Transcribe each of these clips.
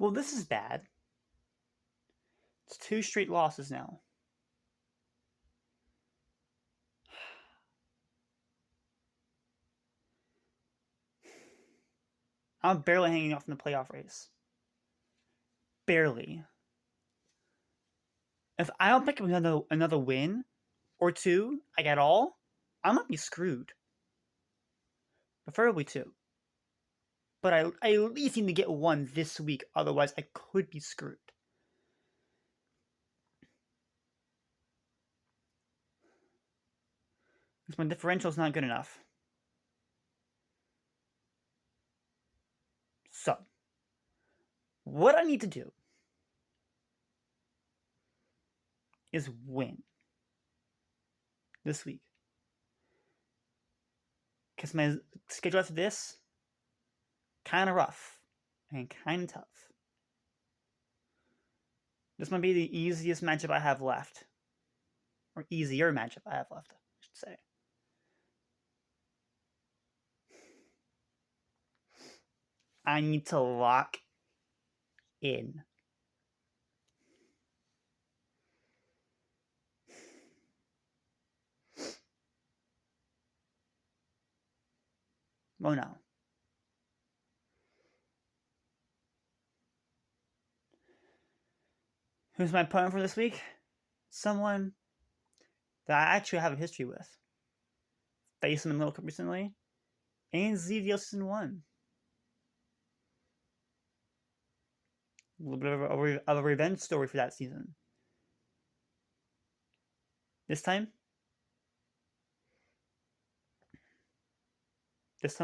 Well, this is bad. It's 2 straight losses now. I'm barely hanging off in the playoff race. Barely. If I don't pick up another win or 2, like at all, I might be screwed. Preferably 2. But I at least need to get 1 this week, otherwise I could be screwed. Because my differential is not good enough. So, what I need to do is win this week. Because my schedule after this, kind of rough and kind of tough. This might be the easiest matchup I have left. Or easier matchup I have left, I should say. I need to lock in. Oh no. Who's my opponent for this week? Someone that I actually have a history with. Faced him in the Middle Cup recently. And ZDL Season 1. A little bit of a revenge story for that season. This time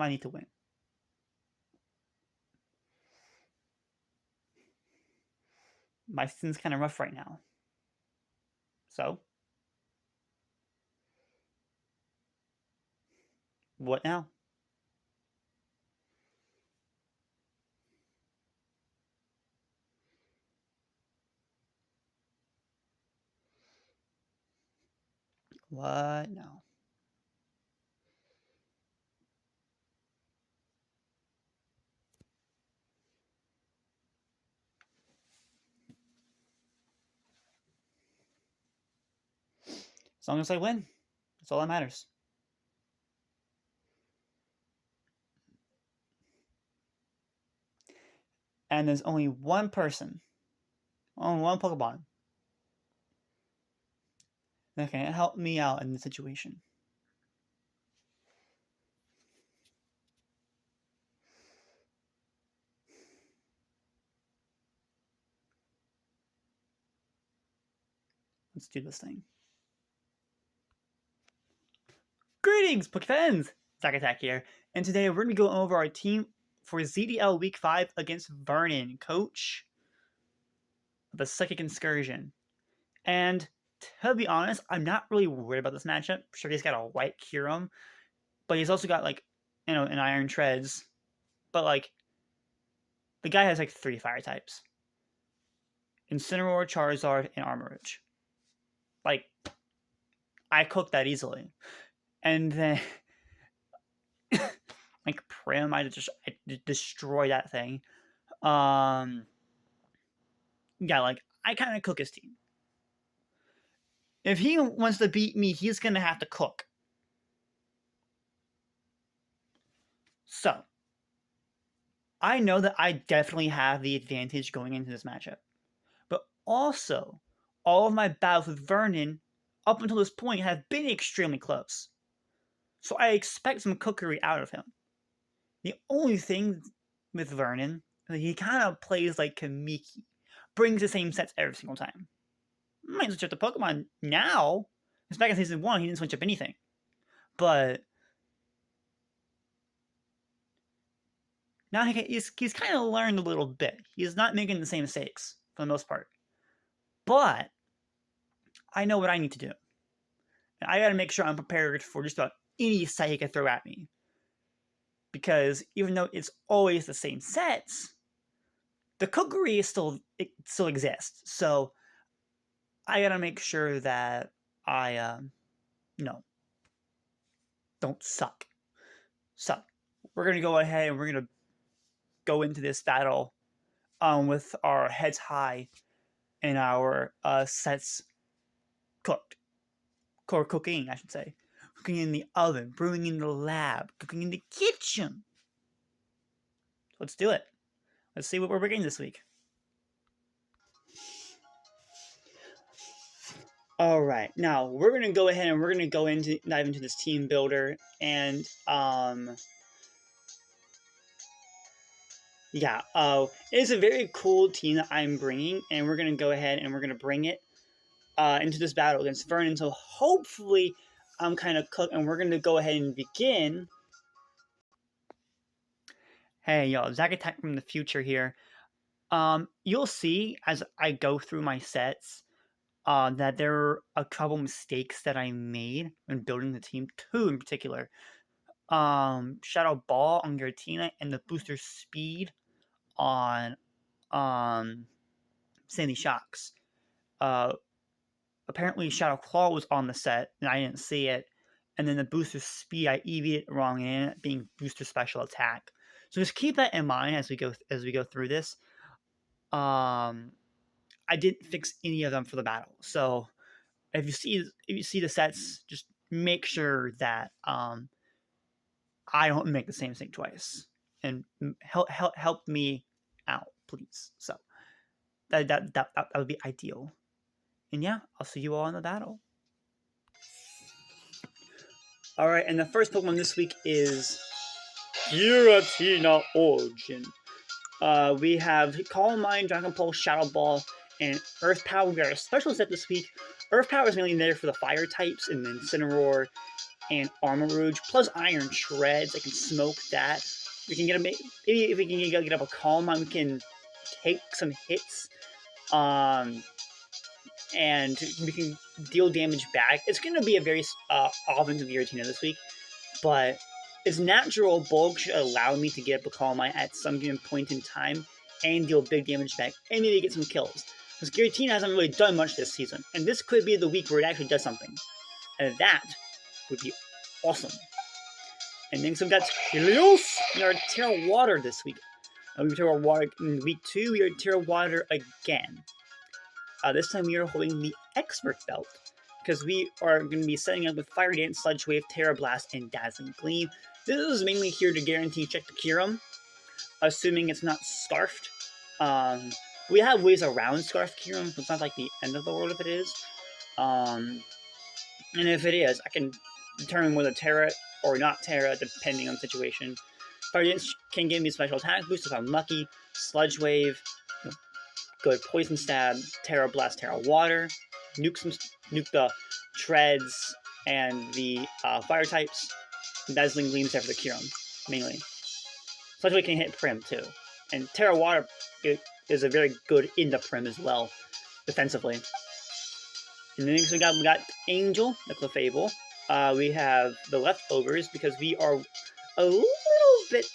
I need to win. My season's kind of rough right now. So, what now? What now? As long as I win, that's all that matters. And there's only one person, only one Pokemon, that can help me out in this situation. Let's do this thing. Greetings, Pokefans! Zack Attack here, and today we're going to go over our team for ZDL Week 5 against Vernon, coach of the Psychic Incursion. And to be honest, I'm not really worried about this matchup. Sure, he's got a white Kyurem, but he's also got, like, you know, an Iron Treads. But, like, the guy has, like, 3 fire types. Incineroar, Charizard, and Armorage. Like, I cooked that easily. And then, like, Prim, I just destroy that thing. Yeah, like, I kind of cook his team. If he wants to beat me, he's going to have to cook. So, I know that I definitely have the advantage going into this matchup. But also, all of my battles with Vernon, up until this point, have been extremely close. So I expect some cookery out of him. The only thing with Vernon is that he kind of plays like Kamiki. Brings the same sets every single time. Might switch up the Pokemon now. Because back in Season 1, he didn't switch up anything. But now he's kind of learned a little bit. He's not making the same mistakes, for the most part. But I know what I need to do. And I gotta make sure I'm prepared for just about any set he can throw at me. Because even though it's always the same sets, the cookery still exists. So I gotta make sure that I don't suck. So we're gonna go ahead and we're gonna go into this battle with our heads high and our sets cooked. Or cooking, I should say. Cooking in the oven, brewing in the lab, cooking in the kitchen. Let's do it. Let's see what we're bringing this week. All right, now we're gonna go ahead and we're gonna dive into this team builder, and yeah, it's a very cool team that I'm bringing, and we're gonna go ahead and we're gonna bring it into this battle against Vernon. So hopefully, I'm kind of cooked, and we're gonna go ahead and begin. Hey, y'all, Zach Attack from the future here. You'll see as I go through my sets that there are a couple mistakes that I made when building the team. Two in particular. Shadow Ball on Giratina and the booster speed on Sandy Shocks. Apparently Shadow Claw was on the set and I didn't see it. And then the booster speed, I EV'd it wrong and it ended up being booster special attack. So just keep that in mind as we go through this. I didn't fix any of them for the battle. So if you see the sets, just make sure that I don't make the same mistake twice, and help me out, please. So that would be ideal. And yeah, I'll see you all in the battle. All right, and the first Pokemon this week is Giratina Origin. We have Calm Mind, Dragon Pulse, Shadow Ball, and Earth Power. We got a special set this week. Earth Power is mainly there for the fire types, and then Incineroar and Armor Rouge, plus Iron Shreds. I can smoke that. We can get maybe if we can get up a Calm Mind, we can take some hits, and we can deal damage back. It's going to be a very offensive Giratina this week, but its natural bulk should allow me to get up a Calm Mind at some given point in time and deal big damage back and maybe get some kills. Because Giratina hasn't really done much this season, and this could be the week where it actually does something. And that would be awesome. And next we've got Helios. We are Terra Water this week. We Terra Water in week 2. We are Terra Water again. This time we are holding the Expert Belt because we are going to be setting up with Fire Dance, Sludge Wave, Terra Blast, and Dazzling Gleam. This is mainly here to guarantee check the Kyurem, assuming it's not Scarfed. We have ways around Scarfed Kyurem, so it's not like the end of the world if it is. And if it is, I can determine whether Terra or not Terra, depending on the situation. Fire Dance can give me a special attack boost if I'm lucky. Sludge Wave, good Poison Stab, Terra Blast, Terra Water, nuke the Treads and the fire types. Dazzling Gleams there for the Kyurem, mainly. Sludge Wave can hit Prim too. And Terra Water is a very good in the Prim as well, defensively. And then next we got Angel, the Clefable. We have the Leftovers because we are a little bit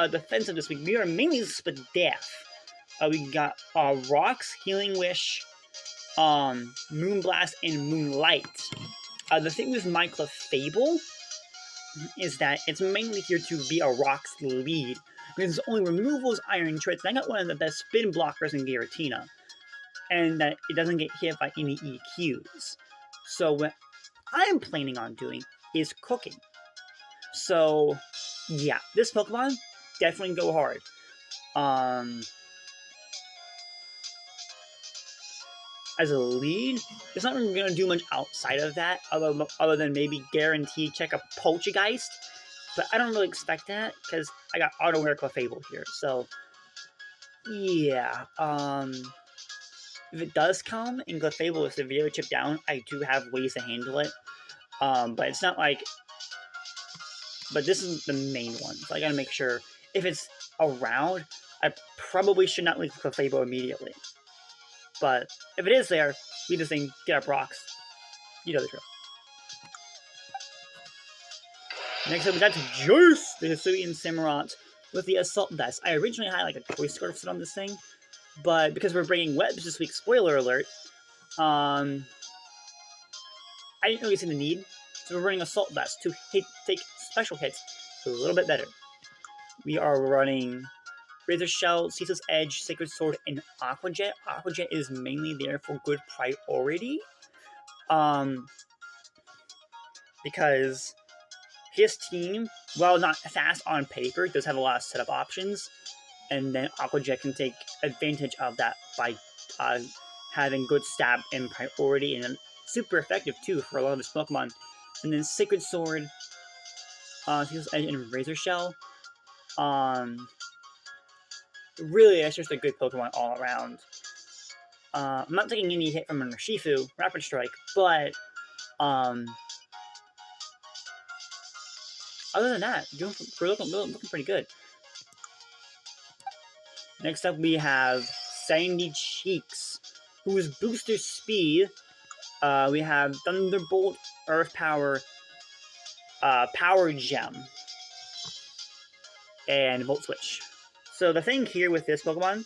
defensive this week. We are mainly Spadef. We got Rocks, Healing Wish, Moonblast, and Moonlight. The thing with my Clefable is that it's mainly here to be a Rocks lead. Because its only removal is Iron Treads, and I got one of the best spin blockers in Giratina. And that it doesn't get hit by any EQs. So what I'm planning on doing is cooking. So yeah, this Pokemon definitely go hard. As a lead, it's not really going to do much outside of that, other than maybe guarantee check a Poltergeist. But I don't really expect that because I got Auto Wear Clefable here. So yeah, if it does come and Clefable is severely chipped down, I do have ways to handle it. But it's not like... But this is the main one, so I gotta make sure if it's around, I probably should not leave Clefable immediately. But if it is there, we just think, get up Rocks. You know the drill. Next up, we got Jace, the Hisuian Samurott, with the Assault Vest. I originally had like a Choice Scarf set on this thing, but because we're bringing Webs this week, spoiler alert, I didn't really see the need, so we're running Assault Vest to take special hits a little bit better. We are running Razor Shell, Ceaseless Edge, Sacred Sword, and Aqua Jet. Aqua Jet is mainly there for good priority. Because his team, while not fast on paper, does have a lot of setup options, and then Aqua Jet can take advantage of that by having good stab and priority, and super effective too for a lot of his Pokemon. And then Sacred Sword, Ceaseless Edge, and Razor Shell. Really, it's just a good Pokemon all around. I'm not taking any hit from a Urshifu, Rapid Strike, but other than that, we're looking pretty good. Next up, we have Sandy Cheeks, whose booster speed, we have Thunderbolt, Earth Power, Power Gem, and Volt Switch. So the thing here with this Pokemon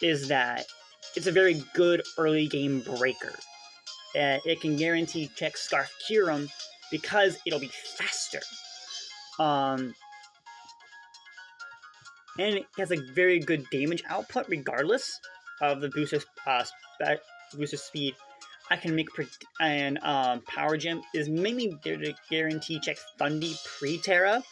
is that it's a very good early game breaker. It can guarantee check Scarf Kyurem because it'll be faster. And it has a very good damage output regardless of the booster speed. I can make and Power Gem is mainly there to guarantee check Thundy pre-Terra.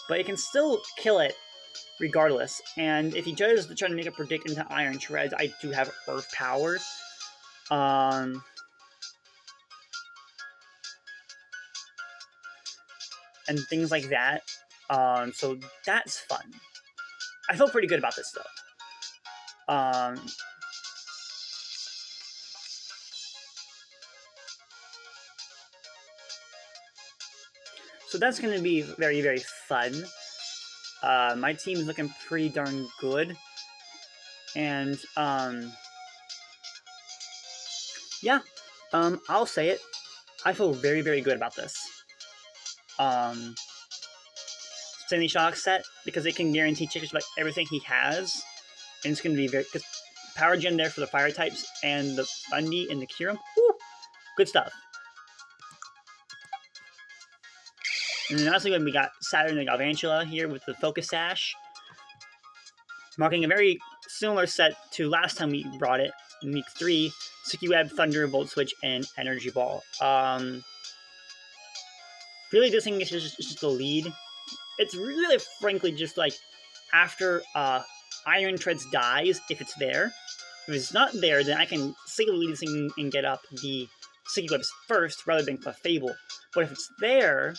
But it can still kill it regardless. And if he tries to make a predict into Iron Shreds, I do have Earth Power. And things like that. So that's fun. I feel pretty good about this though. So that's going to be very, very fun. My team is looking pretty darn good. And, yeah, I'll say it. I feel very, very good about this. Sandy Shock set, because it can guarantee chickens like everything he has. And it's going to be very, because Power Gem there for the fire types and the Thundy and the Kyurem. Woo! Good stuff. And then lastly, we got Saturn and Galvantula here with the Focus Sash, marking a very similar set to last time we brought it in Week 3, Sticky Web, Thunder, Volt Switch, and Energy Ball. Really, this thing is just the lead. It's really, frankly, just like after Iron Treads dies, if it's there. If it's not there, then I can single lead this thing and get up the Sticky Webs first rather than Clefable. But if it's there,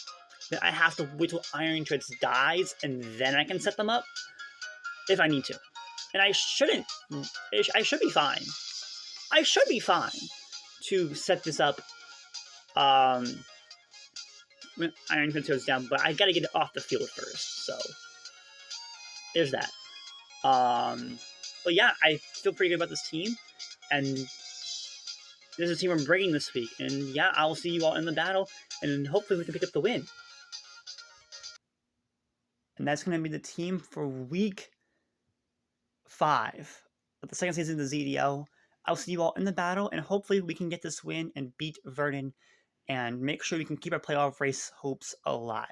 then I have to wait till Iron Treads dies, and then I can set them up if I need to. And I shouldn't. I should be fine. I should be fine to set this up when Iron Treads goes down, but I gotta get it off the field first. So there's that. But yeah, I feel pretty good about this team, and this is a team I'm bringing this week. And yeah, I will see you all in the battle, and hopefully we can pick up the win. And that's going to be the team for Week 5 of the second season of the ZDL. I'll see you all in the battle, and hopefully we can get this win and beat Vernon and make sure we can keep our playoff race hopes alive.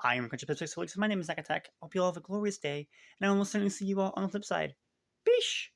I am Country Pipsix, so my name is Zach Attack. Hope you all have a glorious day, and I will most certainly see you all on the flip side. Peace!